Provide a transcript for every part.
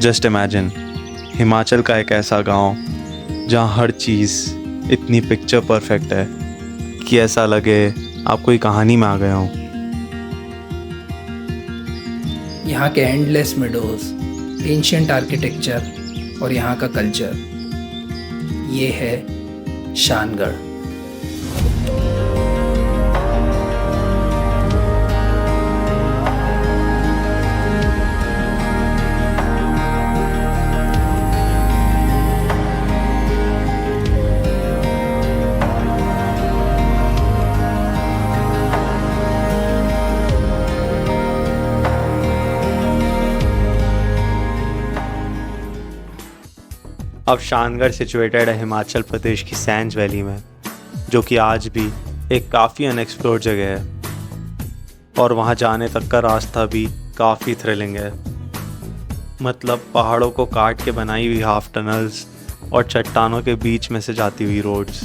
Just imagine Himachal का एक ऐसा गांव जहां हर चीज़ इतनी पिक्चर परफेक्ट है कि ऐसा लगे आप कोई कहानी में आ गए हों। यहाँ के एंडलेस मेडोज, एंशियंट आर्किटेक्चर और यहाँ का कल्चर, ये है शानगढ़। अब शानगढ़ सिचुएटेड है हिमाचल प्रदेश की सैंज वैली में, जो कि आज भी एक काफ़ी अनएक्सप्लोर्ड जगह है और वहाँ जाने तक का रास्ता भी काफ़ी थ्रिलिंग है। मतलब पहाड़ों को काट के बनाई हुई हाफ टनल्स और चट्टानों के बीच में से जाती हुई रोड्स।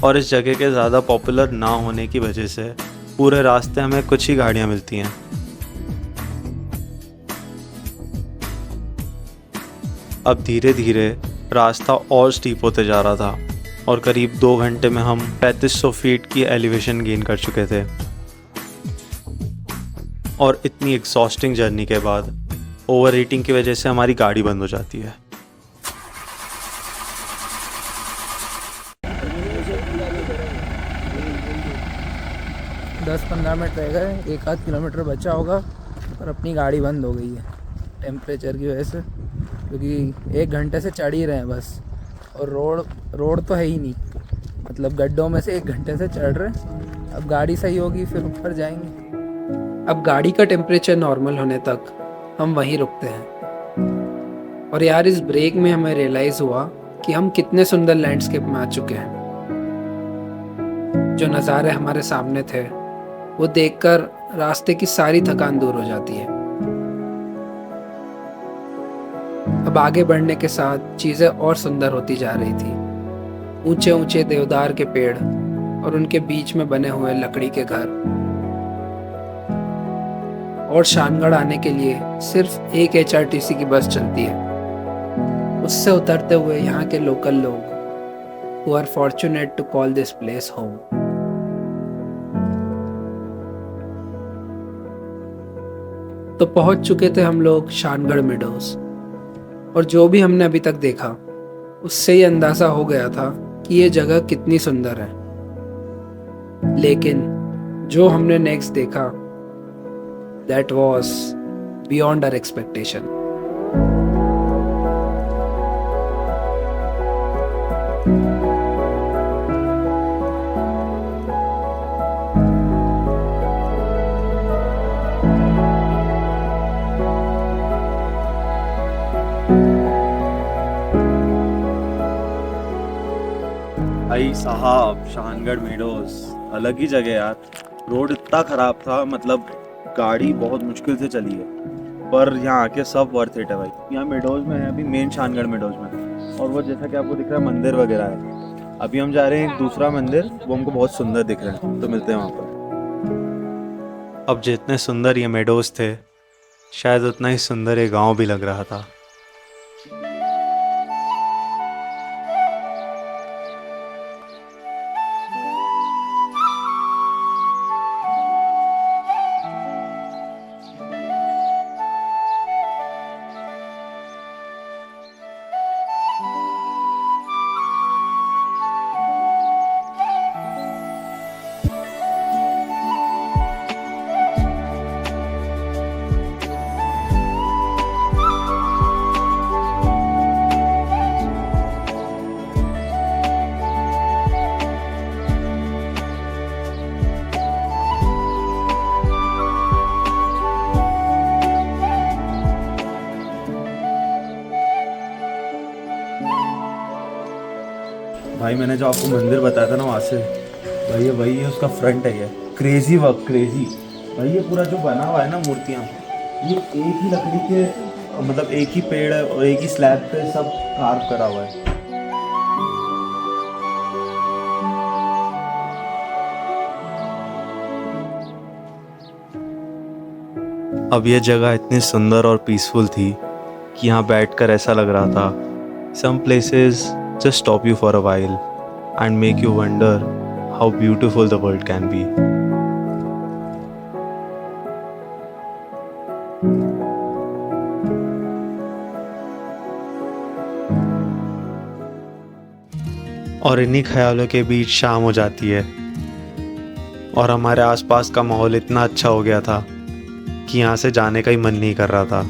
और इस जगह के ज़्यादा पॉपुलर ना होने की वजह से पूरे रास्ते हमें कुछ ही गाड़ियाँ मिलती हैं। अब धीरे धीरे रास्ता और स्टीप होते जा रहा था और करीब 2 घंटे में हम 3500 फीट की एलिवेशन गेन कर चुके थे। और इतनी एग्जॉस्टिंग जर्नी के बाद ओवर हीटिंग की वजह से हमारी गाड़ी बंद हो जाती है। दस 15 मिनट रह गए, 1-8 किलोमीटर बचा होगा और अपनी गाड़ी बंद हो गई है टेम्परेचर की वजह से, क्योंकि 1 घंटे से चढ़ ही रहे हैं बस। और रोड तो है ही नहीं, मतलब गड्ढों में से 1 घंटे से चढ़ रहे हैं। अब गाड़ी सही होगी फिर ऊपर जाएंगे। अब गाड़ी का टेम्परेचर नॉर्मल होने तक हम वहीं रुकते हैं। और यार, इस ब्रेक में हमें रियलाइज़ हुआ कि हम कितने सुंदर लैंडस्केप में आ चुके हैं। जो नज़ारे हमारे सामने थे वो देखकर रास्ते की सारी थकान दूर हो जाती है। अब आगे बढ़ने के साथ चीज़ें और सुंदर होती जा रही थी। ऊंचे ऊंचे देवदार के पेड़ और उनके बीच में बने हुए लकड़ी के घर। और शानगढ़ आने के लिए सिर्फ एक HRTC की बस चलती है। उससे उतरते हुए यहाँ के लोकल लोग who are fortunate to call this place home। तो पहुंच चुके थे हम लोग शानगढ़ मेडोज। और जो भी हमने अभी तक देखा उससे ही अंदाजा हो गया था कि ये जगह कितनी सुंदर है। लेकिन जो हमने नेक्स्ट देखा, that was beyond our expectation. भाई साहब, शानगढ़ मेडोज अलग ही जगह यार। रोड इतना ख़राब था, मतलब गाड़ी बहुत मुश्किल से चली है, पर यहाँ आके सब वर्थ इट है भाई। यहाँ मेडोज में है अभी, मेन शानगढ़ मेडोज में। और वो जैसा कि आपको दिख रहा है मंदिर वगैरह है। अभी हम जा रहे हैं एक दूसरा मंदिर, वो हमको बहुत सुंदर दिख रहा है, तो मिलते हैं वहाँ पर। अब जितने सुंदर ये मेडोज थे, शायद उतना ही सुंदर ये गाँव भी लग रहा था। भाई मैंने जो आपको मंदिर बताया था ना, वहाँ से भाई ये वही है, उसका फ्रंट है। ये क्रेजी वर्क, क्रेजी भाई। ये पूरा जो बना हुआ है ना मूर्तियाँ, ये एक ही लकड़ी के, मतलब एक ही पेड़ है और एक ही स्लैब पे सब कार्व करा हुआ है। अब ये जगह इतनी सुंदर और पीसफुल थी कि यहाँ बैठकर ऐसा लग रहा था some places just stop you for a while and make you wonder how beautiful the world can be. और इन्हीं ख्यालों के बीच शाम हो जाती है और हमारे आसपास का माहौल इतना अच्छा हो गया था कि यहाँ से जाने का ही मन नहीं कर रहा था।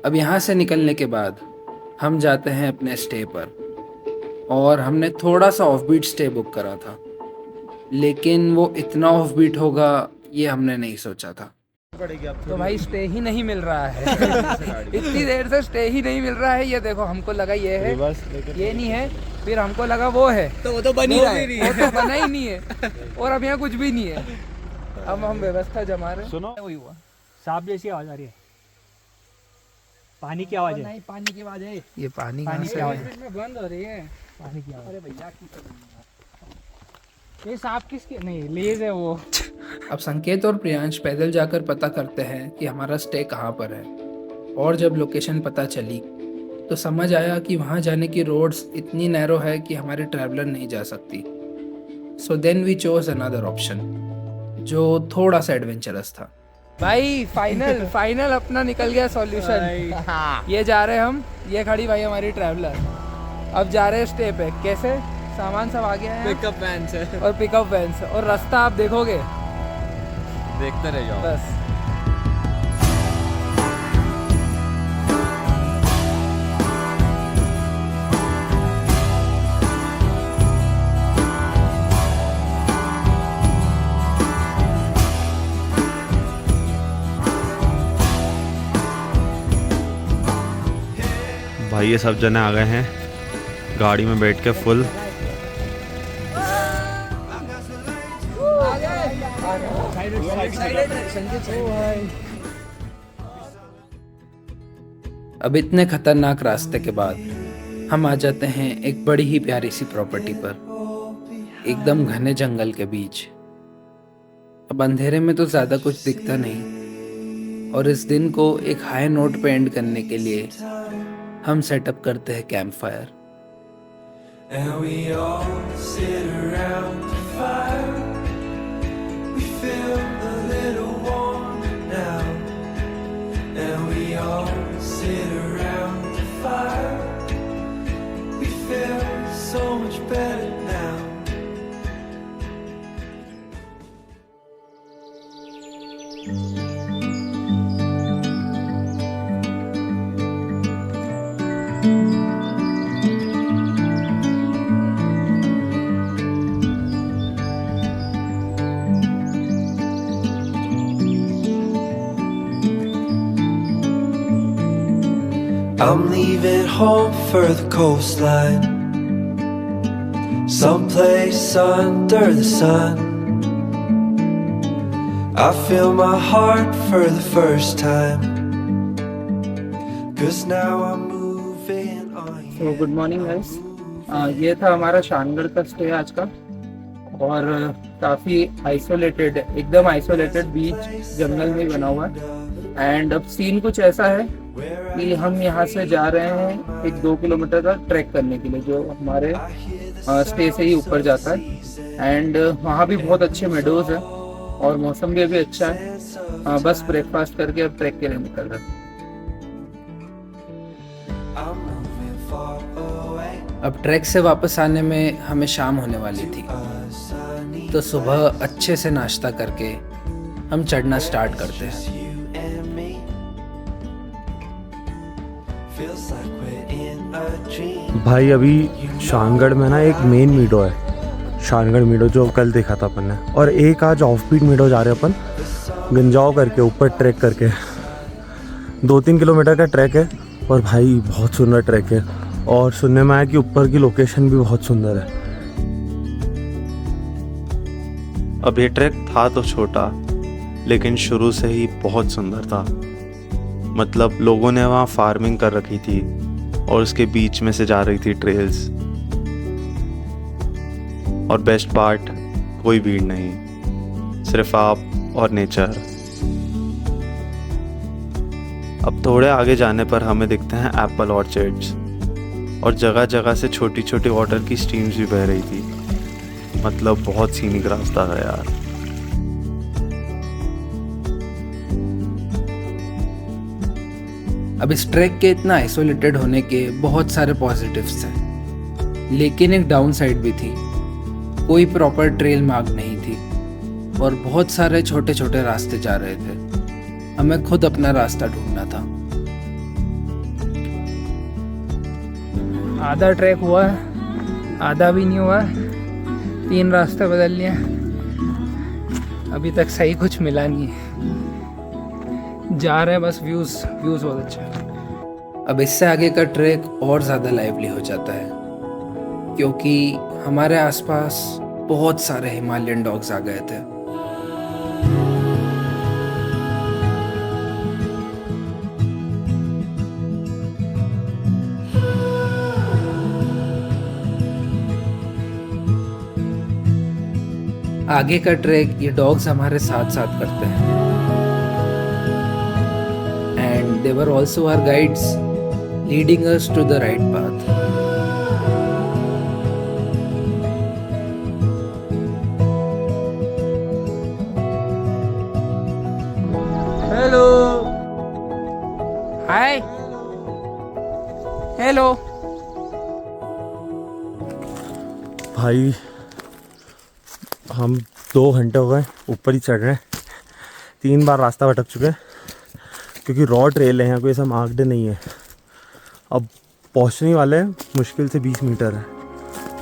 अब यहाँ से निकलने के बाद हम जाते हैं अपने स्टे पर, और हमने थोड़ा सा ऑफ बीट स्टे बुक करा था, लेकिन वो इतना ऑफ बीट होगा ये हमने नहीं सोचा था। तो भाई स्टे ही नहीं मिल रहा है इतनी देर से स्टे ही नहीं मिल रहा है। ये देखो, हमको लगा ये है, ये नहीं है, फिर हमको लगा वो है, तो वो तो बन ही रहा है, वो तो बना ही नहीं है, और अब यहाँ कुछ भी नहीं है। अब हम व्यवस्था जमा रहे हैं। सुनो, वही हुआ, सांप जैसी आवाज आ रही है, पानी की आवाज है। नहीं, पानी की आवाज है, ये पानी पानी से की आवाज में बंद हो रही है, पानी की आवाज। अरे भैया, ये सांप किसके? नहीं, लेज है वो। अब संकेत और प्रियांश पैदल जाकर पता करते हैं कि हमारा स्टे कहाँ पर है, और जब लोकेशन पता चली तो समझ आया कि वहाँ जाने की रोड्स इतनी नैरो है कि हमारे ट्रैवलर नहीं जा सकती। So then we chose another option जो थोड़ा सा एडवेंचरस था। भाई फाइनल अपना निकल गया सॉल्यूशन। ये जा रहे हम, ये खड़ी भाई हमारी ट्रैवलर, अब जा रहे हैं स्टे पे। कैसे? सामान सब आ गया है, पिकअप वैन से, और पिकअप वैन से, और रास्ता आप देखोगे, देखते रह जाओ बस। भाई ये सब जने आ गए हैं गाड़ी में बैठ के फुल। अब इतने खतरनाक रास्ते के बाद हम आ जाते हैं एक बड़ी ही प्यारी सी प्रॉपर्टी पर, एकदम घने जंगल के बीच। अब अंधेरे में तो ज़्यादा कुछ दिखता नहीं, और इस दिन को एक हाई नोट पे एंड करने के लिए हम सेटअप करते हैं camp fire. And we all sit around the fire. We feel a little warmer now. And we all sit around the fire. We feel so much better now. I'm leaving home for the coastline, someplace under the sun. I feel my heart for the first time, 'cause now I'm moving on. तो good morning guys, ये था हमारा शानगढ़ का stay आज का, और काफ़ी isolated, एकदम आइसोलेटेड बीच जंगल में बना हुआ है। एंड अब सीन कुछ ऐसा है कि हम यहाँ से जा रहे हैं एक 2 किलोमीटर का ट्रैक करने के लिए, जो हमारे स्टे से ही ऊपर जाता है। एंड वहाँ भी बहुत अच्छे मेडोज हैं और मौसम भी अभी अच्छा है। बस ब्रेकफास्ट करके अब ट्रैक के लिए निकल रहे हैं। अब ट्रैक से वापस आने में हमें शाम होने वाली थी, तो सुबह अच्छे से नाश्ता करके हम चढ़ना स्टार्ट करते हैं। भाई अभी शानगढ़ में ना एक मेन मीडो है, शानगढ़ मीडो जो कल देखा था अपन ने, और एक आज ऑफ बीट मीडो जा रहे हैं अपन गंजाव करके ऊपर ट्रैक करके। 2-3 किलोमीटर का ट्रैक है और भाई बहुत सुंदर ट्रैक है, और सुनने में आया कि ऊपर की लोकेशन भी बहुत सुंदर है। अब ये ट्रैक था तो छोटा, लेकिन शुरू से ही बहुत सुंदर था। मतलब लोगों ने वहाँ फार्मिंग कर रखी थी और उसके बीच में से जा रही थी ट्रेल्स, और बेस्ट पार्ट कोई भीड़ नहीं, सिर्फ आप और नेचर। अब थोड़े आगे जाने पर हमें दिखते हैं एप्पल ऑर्चर्ड्स, और जगह जगह से छोटी छोटी वाटर की स्ट्रीम्स भी बह रही थी। मतलब बहुत सीनिक रास्ता है यार। अब इस ट्रैक के इतना आइसोलेटेड होने के बहुत सारे पॉजिटिव्स हैं, लेकिन एक डाउन साइड भी थी। कोई प्रॉपर ट्रेल मार्क नहीं थी और बहुत सारे छोटे छोटे रास्ते जा रहे थे। हमें खुद अपना रास्ता ढूंढना था। आधा ट्रैक हुआ है, आधा भी नहीं हुआ है, 3 रास्ते बदल लिए, अभी तक सही कुछ मिला नहीं है। जा रहे हैं बस, व्यूज़ बहुत अच्छा है। अब इससे आगे का ट्रैक और ज़्यादा लाइवली हो जाता है, क्योंकि हमारे आसपास बहुत सारे हिमालयन डॉग्स आ गए थे। आगे का ट्रैक ये डॉग्स हमारे साथ साथ करते हैं, and they were also our guides leading us to the right path. Hello, hi, hello. भाई हम 2 घंटे हो गए ऊपर ही चढ़ रहे हैं, 3 बार रास्ता भटक चुके हैं, क्योंकि रॉ ट्रेल है, यहाँ कोई ऐसा मार्क्ड नहीं है। अब पहुँचने वाले हैं, मुश्किल से 20 मीटर है,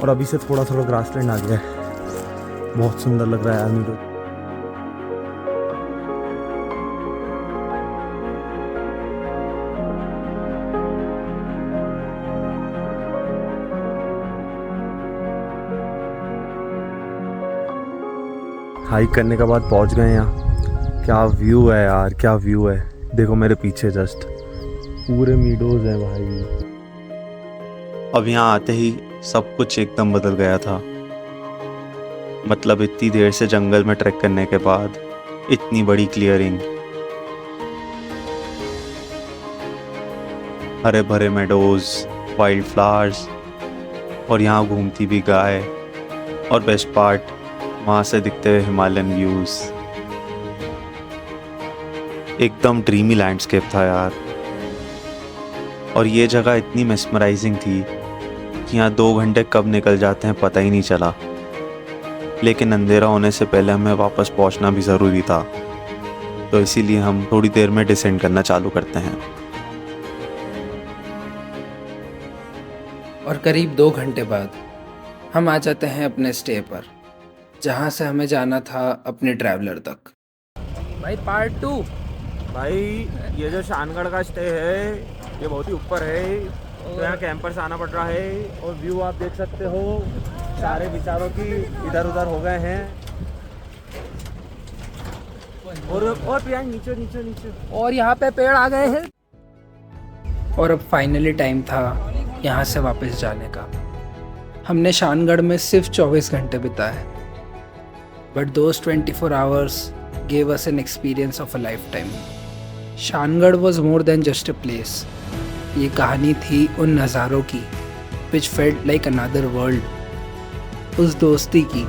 और अभी से थोड़ा थोड़ा ग्रास लैंड आ गया है। बहुत सुंदर लग रहा है यार मीडो। हाइक करने के बाद पहुंच गए यहाँ। क्या व्यू है यार, क्या व्यू है। देखो मेरे पीछे जस्ट पूरे मीडोज हैं भाई। अब यहाँ आते ही सब कुछ एकदम बदल गया था। मतलब इतनी देर से जंगल में ट्रैक करने के बाद इतनी बड़ी क्लियरिंग, हरे भरे मेडोज, वाइल्ड फ्लावर्स, और यहाँ घूमती भी गाय, और बेस्ट पार्ट वहाँ से दिखते हुए हिमालयन व्यूज। एकदम ड्रीमी लैंडस्केप था यार। और ये जगह इतनी मेस्मराइजिंग थी कि यहाँ 2 घंटे कब निकल जाते हैं पता ही नहीं चला। लेकिन अंधेरा होने से पहले हमें वापस पहुँचना भी ज़रूरी था, तो इसीलिए हम थोड़ी देर में डिसेंड करना चालू करते हैं। और करीब 2 घंटे बाद हम आ जाते हैं अपने स्टे पर, जहाँ से हमें जाना था अपने ट्रैवलर तक। भाई पार्ट 2। भाई ये जो शानगढ़ का स्टे है ये बहुत ही ऊपर है, तो यहाँ कैंपर से आना पड़ रहा है। और व्यू आप देख सकते हो, सारे विचारों की इधर उधर हो गए हैं। और प्रिया नीचे नीचे नीचे, और यहाँ पे पेड़ आ गए हैं। और अब फाइनली टाइम था यहाँ से वापस जाने का। हमने शानगढ़ में सिर्फ 24 घंटे बिताए, but those 24 hours gave us an experience of a lifetime. Shangarh was more than just a place. ये कहानी थी उन नज़ारों की which felt like another world. उस दोस्ती की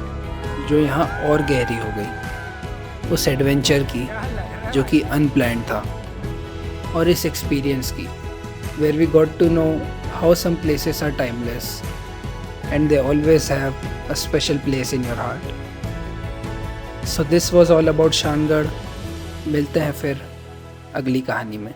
जो यहाँ और गहरी हो गई, उस एडवेंचर की जो कि अनप्लान्ड था, और इस एक्सपीरियंस की where we got to know how some places are timeless and they always have a special place in your heart. So this was all about Shangarh. मिलते हैं फिर अगली कहानी में।